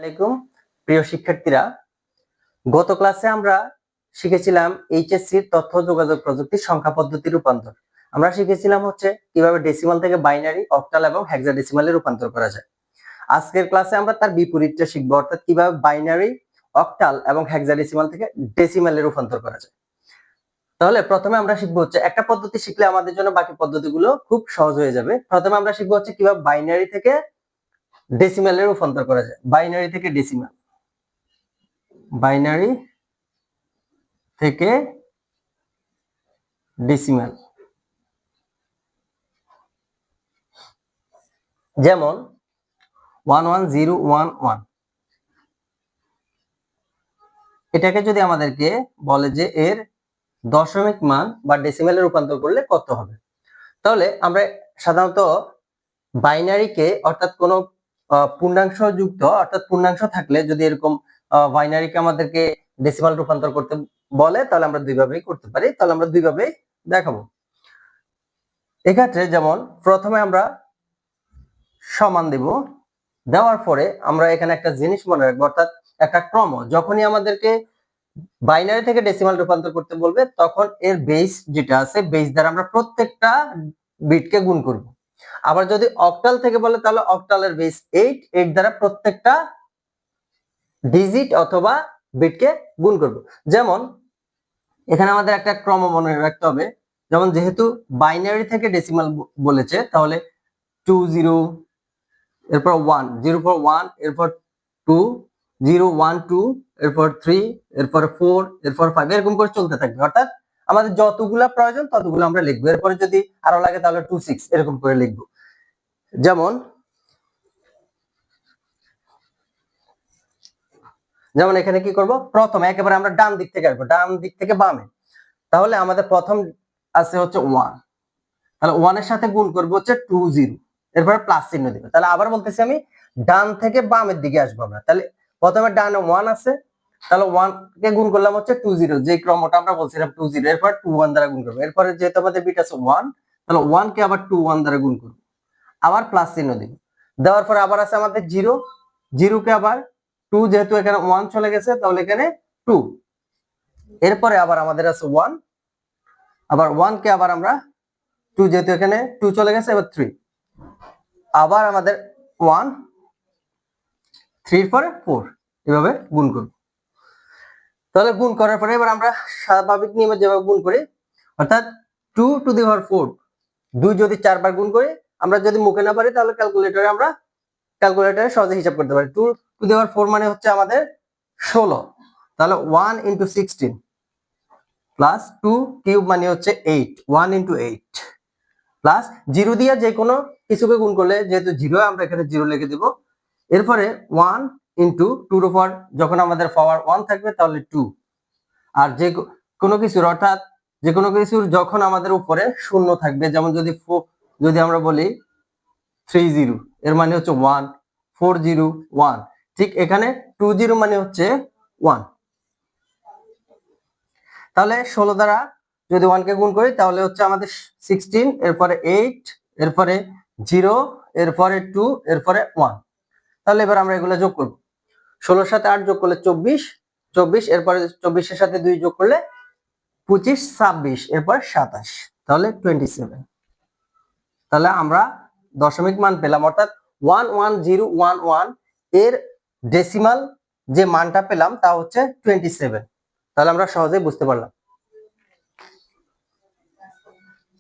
আসসালামাইকুম প্রিয় শিক্ষার্থীরা, গত ক্লাসে আমরা শিখেছিলাম এইচএসসি তথ্য যোগাযোগ প্রযুক্তি সংখ্যা পদ্ধতি রূপান্তর। আমরা শিখেছিলাম হচ্ছে কিভাবে ডেসিমাল থেকে বাইনারি, অক্টাল এবং হেক্সাডেসিমালে রূপান্তর করা যায়। আজকের ক্লাসে আমরা তার বিপরীতটা শিখব, অর্থাৎ কিভাবে বাইনারি, অক্টাল এবং হেক্সাডেসিমাল থেকে ডেসিমালে রূপান্তর করা যায়। তাহলে প্রথমে আমরা শিখবো হচ্ছে একটা পদ্ধতি শিখলে আমাদের জন্য বাকি পদ্ধতিগুলো খুব সহজ হয়ে যাবে। প্রথমে আমরা শিখবো হচ্ছে কিভাবে বাইনারি থেকে ডেসিমালে রূপান্তর করা যায়। বাইনারি থেকে ডেসিমাল, বাইনারি থেকে ডেসিমাল, যেমন 11011, এটাকে যদি আমাদেরকে বলে যে এর দশমিক মান বা ডেসিমালে রূপান্তর করলে কত হবে, তাহলে আমরা সাধারণত বাইনারিকে অর্থাৎ কোন পূর্ণাংশ যুক্ত অর্থাৎ পূর্ণাংশ থাকলে যদি এরকম বাইনারিকে আমাদেরকে ডেসিমাল রূপান্তর করতে বলে, তাহলে আমরা দুইভাবেই করতে পারি। তাহলে আমরা দুইভাবেই দেখাবো। এক্ষেত্রে যেমন প্রথমে আমরা সমান দেব, দেওয়ার পরে আমরা এখানে একটা জিনিস মনে রাখবো, অর্থাৎ একটা ক্রম। যখনই আমাদেরকে বাইনারি থেকে ডেসিমাল রূপান্তর করতে বলবে, তখন এর বেস যেটা আছে, বেস দ্বারা আমরা প্রত্যেকটা বিটকে গুণ করব। আবার যদি অক্টাল থেকে বলে, তাহলে অক্টালের বেস 8, 8 দ্বারা প্রত্যেকটা ডিজিট অথবা বিটকে গুণ করব। যেমন এখানে আমাদের একটা ক্রম মনে রাখতে হবে, যেমন যেহেতু বাইনারি থেকে ডেসিমাল বলেছে, তাহলে 20, এরপর 1, 0 for 1, এরপর 2, 0 1 2, এরপর 3, এরপর 4, এরপর 5, এরকম করে চলতে থাকবে। অর্থাৎ আমাদের যতগুলা প্রয়োজন ততগুলো আমরা লিখবো। এরপরে যদি আরো লাগে তাহলে 2 6 এরকম করে লিখবো। যেমন এখানে কি করব, প্রথমে একেবারে আমরা ডান দিক থেকে আসবো, ডান দিক থেকে বামে। তাহলে আমাদের প্রথম আছে হচ্ছে 1, তাহলে 1 এর সাথে গুণ করব হচ্ছে 20, এরপর প্লাস চিহ্ন দিব। তাহলে আবার বলতেছি আমি ডান থেকে বামের দিকে আসবো আমরা। তাহলে প্রথমে ডানে 1 আছে, তাহলে 1 কে গুণ করলাম হচ্ছে 20, যে ক্রমটা আমরা বলছিলাম 20, এরপর 21 দ্বারা গুণ করব। এরপরে যেহেতু আমাদের বিট আছে 1, তাহলে 1 কে আবার 21 দ্বারা গুণ করব, আবার প্লাস চিহ্ন দিব। দেওয়ার পর আবার আছে আমাদের 0, 0 কে আবার 2, যেহেতু এখানে 1 চলে গেছে, তাহলে এখানে 2, এরপরে আবার আমাদের আছে 1, আবার 1 কে আবার আমরা 2, যেহেতু এখানে 2 চলে গেছে, এবার 3, আবার আমাদের 1, 3 পরে 4, এভাবে গুণ করব। তাহলে গুণ করার পরে এবার আমরা স্বাভাবিক নিয়মে যেভাবে গুণ করি, অর্থাৎ 2 টু দি পাওয়ার 4, 2 যদি 4 বার গুণ করি, আমরা যদি মুখে না পারি তাহলে ক্যালকুলেটরে সহজে হিসাব করতে পারি। 2 টু দি পাওয়ার 4 মানে হচ্ছে আমাদের 16, তাহলে 1 ইনটু 16 প্লাস 2 কিউব মানে হচ্ছে 8, 1 ইনটু 8 প্লাস 0 দিয়ে যে কোনো কিছুকে গুণ করলে, যেহেতু 0 আমরা এখানে 0 লিখে দেব। এরপরে 1 ইনটু 2 এর উপর যখন আমাদের পাওয়ার 1 থাকবে, তাহলে 2। আর যে কোনো কিছুর, অর্থাৎ যে কোনো কিছুর যখন আমাদের উপরে শূন্য থাকবে, যেমন যদি আমরা বলি 30, এর মানে হচ্ছে 1, 40 1, ঠিক এখানে 20 মানে হচ্ছে 1। তাহলে 16 দ্বারা যদি 1 কে গুণ করি, তাহলে হচ্ছে আমাদের 16, এরপরে 8, এরপরে 0, এরপরে 2, এরপরে 1। তাহলে এবার আমরা এগুলো যোগ করব। 16 সাথে 8 যোগ করলে 24, 24, এরপরে 24 এর সাথে 2 যোগ করলে 25, 26, এরপর 27, তাহলে 27। তাহলে আমরা দশমিক মান পেলাম, অর্থাৎ 11011 এর ডেসিমাল যে মানটা পেলাম তা হচ্ছে 27। তাহলে আমরা সহজেই বুঝতে পারলাম।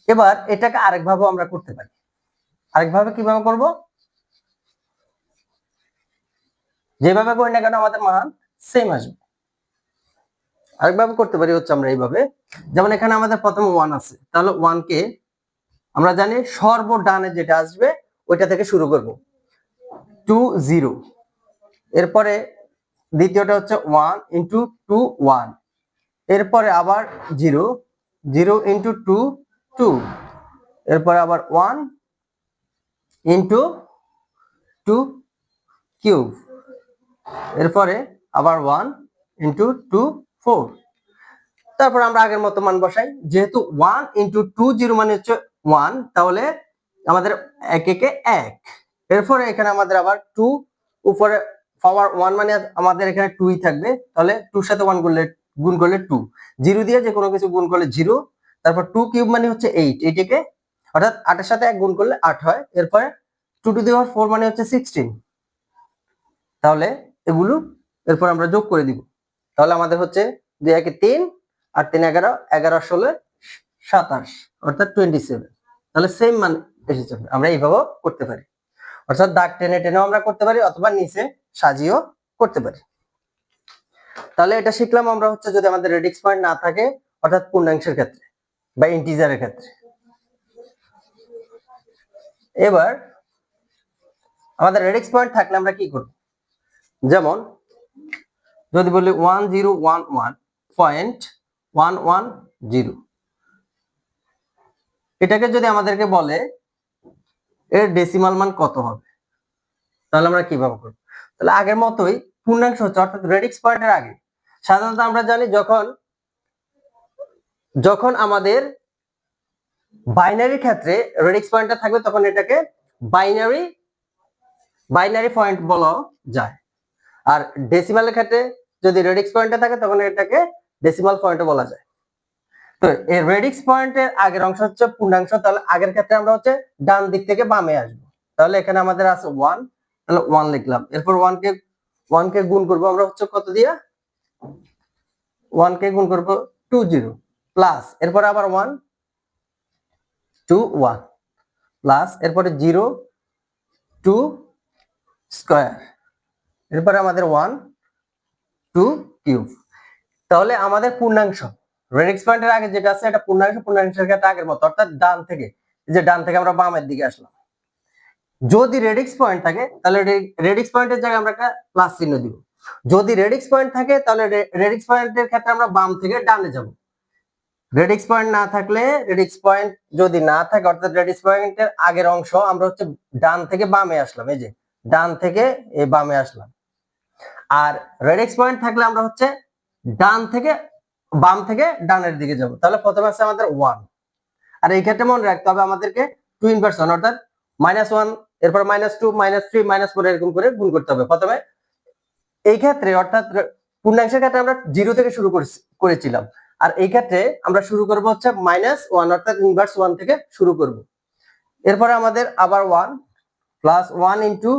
এবার এটাকে আরেকভাবে আমরা করতে পারি। আরেকভাবে কিভাবে করব, যেভাবে করি না কেন আমাদের মান সেম আসবে। আরেকভাবে করতে পারি হচ্ছে আমরা এইভাবে, যেমন এখানে আমাদের প্রথমে 1 আছে, তাহলে 1 কে আমরা জানি সর্বডানে যেটা আসবে ওইটা থেকে শুরু করব, 20, এরপরে দ্বিতীয়টা হচ্ছে 1 ইনটু 2 1, এরপরে আবার 0, 0 ইনটু 2 2, এরপরে আবার 1 ইনটু 2 কিউব, এরপরে আবার 1 ইনটু 2 4। তারপর আমরা আগের মতো মান বসাই, যেহেতু 1 ইনটু 2 0 মানে হচ্ছে 1, তাহলে আমাদের 1 1 1। এরপরে এখানে আমাদের আবার 2 উপরে পাওয়ার 1 মানে আমাদের এখানে 2ই থাকবে, তাহলে 2 এর সাথে 1 করলে গুণ করলে 2, 0 দিয়ে যে কোনো কিছু গুণ করলে 0, তারপর 2 কিউব মানে হচ্ছে 8, এটাকে অর্থাৎ 8 এর সাথে 1 গুণ করলে 8 হয়, এরপরে 2 টু দি পাওয়ার 4 মানে হচ্ছে 16, তাহলে এগুলো এরপর আমরা যোগ করে দিব, তাহলে আমাদের হচ্ছে 2 একে 3 আর 3 11, 11 16 27, অর্থাৎ 27, তাহলে সেম মান এসেছে। আমরা এইভাবেও করতে পারি, অর্থাৎ দাগ টেনে টেনেও আমরা করতে পারি অথবা নিচে সাজিয়েও করতে পারি। তাহলে এটা শিখলাম আমরা হচ্ছে যদি আমাদের রেডিক্স পয়েন্ট না থাকে, অর্থাৎ পূর্ণাংশের ক্ষেত্রে বা ইন্টিজারের ক্ষেত্রে। এবার আমাদের রেডিক্স পয়েন্ট থাকলে আমরা কি করব, যেমন যদি বলি 1011.110, এটাকে যদি আমাদেরকে বলে এর ডেসিমাল মান কত হবে, তাহলে আমরা কিভাবে করব? তাহলে আগের মতোই পূর্ণাংশ হচ্ছে অর্থাৎ রেডিক্স পয়েন্টের আগে সাধারণত আমরা জানি যখন আমাদের বাইনারি ক্ষেত্রে রেডিক্স পয়েন্টটা থাকবে তখন এটাকে বাইনারি পয়েন্ট বলা যায়, আর ডেসিমালের ক্ষেত্রে যদি রেডিক্স পয়েন্টে থাকে তখন এটাকে ডেসিমাল পয়েন্ট বলা যায়। তো এই রেডিক্স পয়েন্টের আগের অংশ হচ্ছে পূর্ণাংশ, তাহলে আগের ক্ষেত্রে আমরা হচ্ছে ডান দিক থেকে বামে আসবো, তাহলে এখানে আমাদের আছে 1, তাহলে 1 লিখলাম, এরপর 1 কে গুণ করব আমরা হচ্ছে কত দিয়া, 1 কে গুণ করব 20 প্লাস, এরপর আবার 1 2 1 প্লাস, এরপরে 0 2 স্কয়ার, এরপরে আমাদের 1 2 কিউব। তাহলে আমাদের পূর্ণাংশ রেডিক্স পয়েন্টের আগে যেটা আছে এটা পূর্ণাংশের ক্ষেত্রে আগের মতো, অর্থাৎ ডান থেকে, যে ডান থেকে আমরা বামের দিকে আসলাম। যদি রেডিক্স পয়েন্ট থাকে তাহলে রেডিক্স পয়েন্টের জায়গায় আমরা একটা প্লাস চিহ্ন দিব, যদি রেডিক্স পয়েন্ট থাকে তাহলে রেডিক্স পয়েন্টের ক্ষেত্রে আমরা বাম থেকে ডানে যাব। রেডিক্স পয়েন্ট না থাকলে, রেডিক্স পয়েন্ট যদি না থাকে অর্থাৎ রেডিক্স পয়েন্টের আগের অংশ আমরা হচ্ছে ডান থেকে বামে আসলাম, এই যে ডান থেকে এই বামে আসলাম। আর রেডিক্স পয়েন্ট থাকলে আমরা হচ্ছে ডান থেকে বাম থেকে ডানের দিকে যাব। তাহলে প্রথমে আছে আমাদের 1, আর এই ক্ষেত্রে মনে রাখতে হবে আমাদেরকে 2 ইনভার্স 1, অর্থাৎ -1, এরপর -2 -3 -4 এরকম করে গুণ করতে হবে প্রথমে। এই ক্ষেত্রে অর্থাৎ পূর্ণাংশের ক্ষেত্রে আমরা 0 থেকে শুরু করেছিলাম, আর এই ক্ষেত্রে আমরা শুরু করব হচ্ছে -1, অর্থাৎ ইনভার্স 1 থেকে শুরু করব। এরপরে আমাদের আবার 1 প্লাস 1 ইনটু,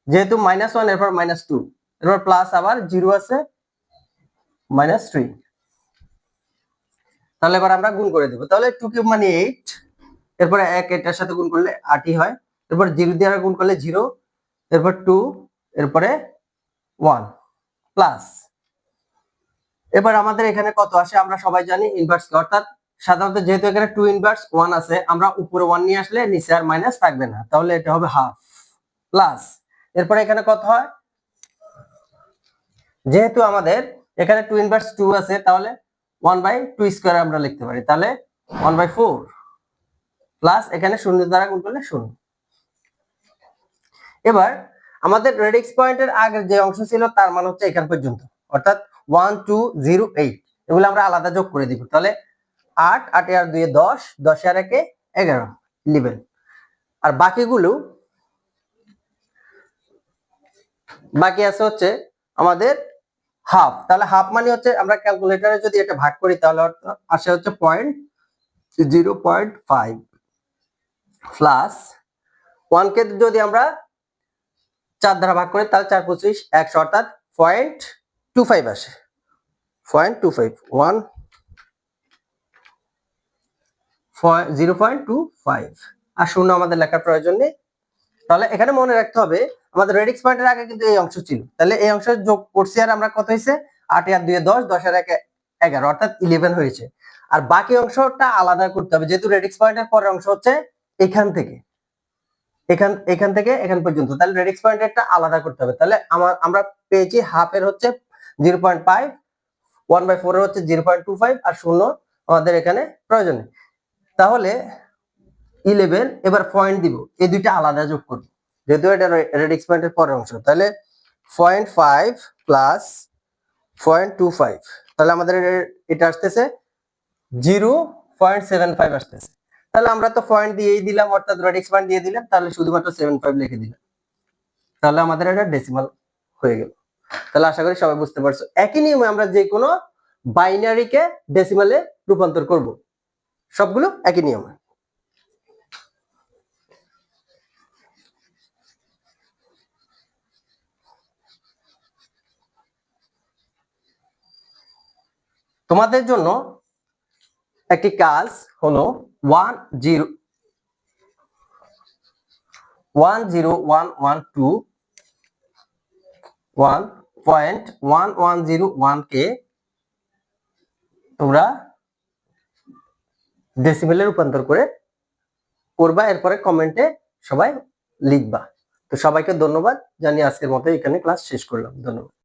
যেহেতু -1 এরপর -2, এরপর প্লাস আবার 0 আছে -3, তাহলে এবার আমরা গুণ করে দেব। তাহলে 2 কিউব মানে 8, এরপরে 1 এটার সাথে গুণ করলে 8ই হয়, এরপর 0 দিয়ে গুণ করলে 0, এরপর 2, এরপরে 1 প্লাস, এবার আমাদের এখানে কত আসে আমরা সবাই জানি ইনভার্স, অর্থাৎ সাধারণত যেহেতু এখানে 2 ইনভার্স 1 আছে, আমরা উপরে 1 নিয়ে আসলে নিচে আর মাইনাস থাকবে না, তাহলে এটা হবে হাফ প্লাস, এরপরে এখানে কত হয়, যেহেতু আমাদের এখানে 2 ইনভার্স 2 আছে তাহলে 1/2 স্কয়ার আমরা লিখতে পারি, তাহলে 1/4 প্লাস এখানে 0 দ্বারা গুণ করলে 0। এবার আমাদের রেডিক্স পয়েন্টের আগের যে অংশ ছিল তার মান হচ্ছে এখান পর্যন্ত, অর্থাৎ 1 2 0 8, এগুলো আমরা আলাদা যোগ করে দিব। তাহলে 8 8 আর 2 10, 10 আর 1 11 11, আর বাকি আছে হচ্ছে আমাদের হাফ। তাহলে হাফ মানে হচ্ছে আমরা ক্যালকুলেটরে যদি এটা ভাগ করি তাহলে আসে হচ্ছে 0.5 প্লাস 1 কে যদি আমরা 4 দ্বারা ভাগ করি তাহলে 4 25 100, অর্থাৎ 0.25 আসে, 0.25 0.25, আর শূন্য আমাদের লেখার প্রয়োজন নেই। তাহলে এখানে মনে রাখতে হবে আমাদের রেডিক্স পয়েন্টের আগে কিন্তু এই অংশ ছিল, তাহলে এই অংশ যোগ করছি আর আমরা কত হয়েছে 8 আর 2 10, 10 আর 1 11, অর্থাৎ 11 হয়েছে। আর বাকি অংশটা আলাদা করতে হবে, যেহেতু রেডিক্স পয়েন্টের পরের অংশ হচ্ছে এখান থেকে এখান পর্যন্ত, তাহলে রেডিক্স পয়েন্টেরটা আলাদা করতে হবে। তাহলে আমরা পেয়েছি হাফ এর হচ্ছে 0.5, 1/4 এর হচ্ছে 0.25, আর শূন্য আমাদের এখানে প্রয়োজন নেই। তাহলে 11, এবার পয়েন্ট দিব, এই দুইটা আলাদা যোগ করব যেহেতু এটা রেডিক্স পয়েন্টের পরের অংশ, তাহলে 0.5 প্লাস 0.25, তাহলে আমাদের এটা আসতেছে 0.75 আসতেছে। তাহলে আমরা তো পয়েন্ট দিয়েই দিলাম, অর্থাৎ রেডিক্স পয়েন্ট দিয়ে দিলাম, তাহলে শুধুমাত্র 75 লিখে দিলাম, তাহলে আমাদের এটা ডেসিমাল হয়ে গেল। তাহলে আশা করি সবাই বুঝতে পারছো, একই নিয়মে আমরা যে কোনো বাইনারিকে ডেসিমালে রূপান্তর করব, সবগুলো একই নিয়মে। তোমাদের জন্য একটি কাজ হলো 1.1101 কে তোমরা ডেসিমেলে রূপান্তর করে করবা, এরপরে কমেন্টে সবাই লিখবা। তো সবাইকে ধন্যবাদ জানিয়ে আজকের মতো এখানে ক্লাস শেষ করলাম। ধন্যবাদ।